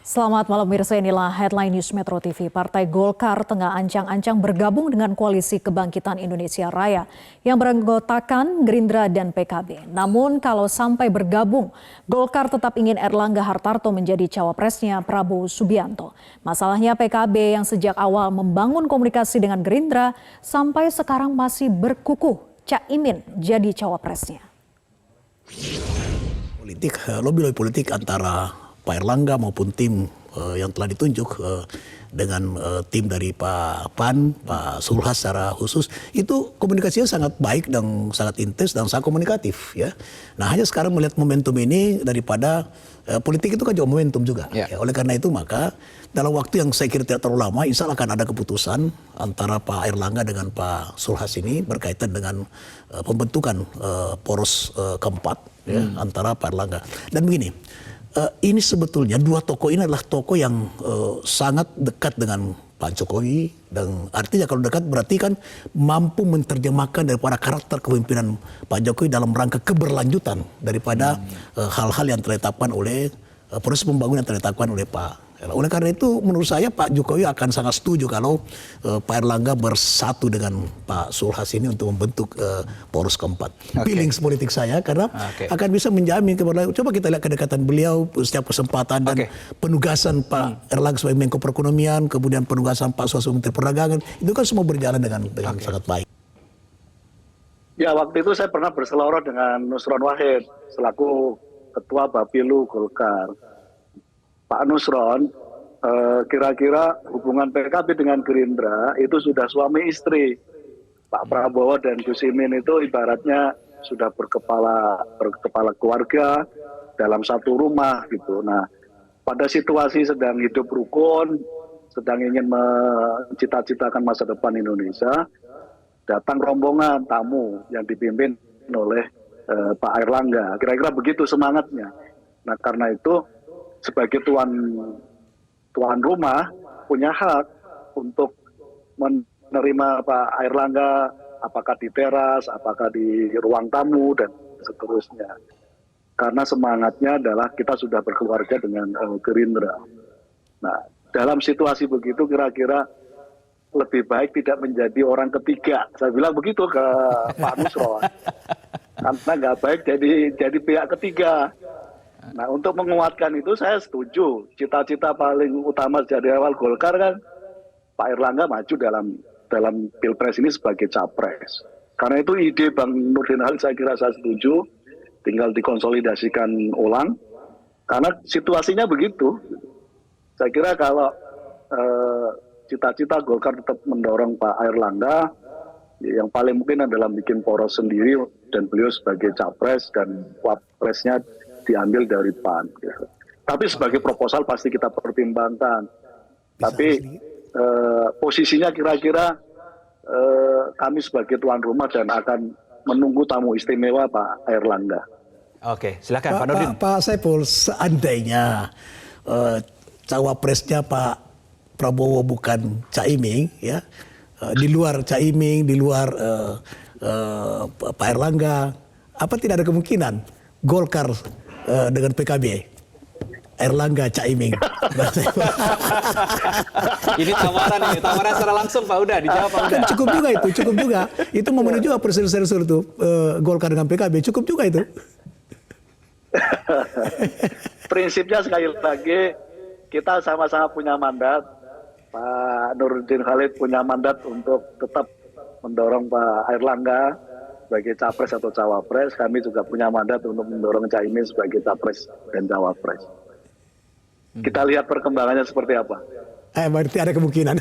Selamat malam pemirsa, inilah headline News Metro TV. Partai Golkar tengah ancang-ancang bergabung dengan Koalisi Kebangkitan Indonesia Raya yang beranggotakan Gerindra dan PKB. Namun kalau sampai bergabung, Golkar tetap ingin Erlangga Hartarto menjadi cawapresnya Prabowo Subianto. Masalahnya PKB yang sejak awal membangun komunikasi dengan Gerindra sampai sekarang masih berkukuh Caimin jadi cawapresnya. Lobby politik antara Pak Erlangga maupun tim yang telah ditunjuk dengan tim dari Pak PAN, Pak Sulhas secara khusus, itu komunikasinya sangat baik dan sangat intens dan sangat komunikatif, ya. Nah, hanya sekarang melihat momentum ini daripada politik itu kan juga momentum juga. Ya. Oleh karena itu maka dalam waktu yang saya kira tidak terlalu lama, insya Allah akan ada keputusan antara Pak Erlangga dengan Pak Sulhas ini berkaitan dengan pembentukan poros keempat ya, antara Pak Erlangga. Dan begini. Ini sebetulnya dua tokoh ini adalah tokoh yang sangat dekat dengan Pak Jokowi, dan artinya kalau dekat berarti kan mampu menerjemahkan daripada karakter kepemimpinan Pak Jokowi dalam rangka keberlanjutan daripada hal-hal yang ditetapkan oleh proses pembangunan yang ditetapkan oleh Pak. Oleh karena itu menurut saya Pak Jokowi akan sangat setuju kalau Pak Erlangga bersatu dengan Pak Sulhas ini untuk membentuk poros keempat. Feelings politik saya karena akan bisa menjamin kepada, coba kita lihat kedekatan beliau setiap kesempatan dan penugasan Pak Erlangga sebagai Menko Perekonomian, kemudian penugasan Pak Sulhas sebagai Menteri Perdagangan, itu kan semua berjalan dengan sangat baik. Ya, waktu itu saya pernah berseloroh dengan Nusron Wahid selaku Ketua Bapilu Golkar. Pak Nusron, kira-kira hubungan PKB dengan Gerindra itu sudah suami istri. Pak Prabowo dan Gus Imin itu ibaratnya sudah berkepala keluarga dalam satu rumah gitu. Nah, pada situasi sedang hidup rukun, sedang ingin mencita-citakan masa depan Indonesia, datang rombongan tamu yang dipimpin oleh Pak Erlangga. Kira-kira begitu semangatnya. Nah, karena itu sebagai tuan rumah punya hak untuk menerima Pak Erlangga, apakah di teras, apakah di ruang tamu dan seterusnya. Karena semangatnya adalah kita sudah berkeluarga dengan Gerindra. Nah, dalam situasi begitu kira-kira lebih baik tidak menjadi orang ketiga. Saya bilang begitu ke Pak Nusron. Karena nggak baik jadi pihak ketiga. Nah, untuk menguatkan itu saya setuju. Cita-cita paling utama dari awal Golkar kan Pak Erlangga maju dalam Pilpres ini sebagai capres. Karena itu ide Bang Nurdin Halid saya kira saya setuju. Tinggal dikonsolidasikan ulang. Karena situasinya begitu. Saya kira kalau cita-cita Golkar tetap mendorong Pak Erlangga, yang paling mungkin adalah bikin poros sendiri dan beliau sebagai capres dan wapresnya diambil dari PAN. Gitu. Tapi sebagai proposal pasti kita pertimbangkan. Tapi posisinya kira-kira kami sebagai tuan rumah dan akan menunggu tamu istimewa Pak Erlangga. Oke, silakan Pak Nurdin. Pak Saiful, seandainya cawapresnya Pak Prabowo bukan Caimin, ya, di luar Caimin, di luar Pak Erlangga, apa tidak ada kemungkinan Golkar dengan PKB, Erlangga, Caimin? Ini tawaran secara langsung Pak, udah dijawab Pak. Kan cukup juga itu, Itu memenuhi juga persensor itu Golkar dengan PKB, cukup juga itu. Prinsipnya sekali lagi kita sama-sama punya mandat. Pak Nurdin Halid punya mandat untuk tetap mendorong Pak Erlangga sebagai capres atau cawapres. Kami juga punya mandat untuk mendorong Caimin sebagai capres dan cawapres. Kita lihat perkembangannya seperti apa. Berarti ada kemungkinan.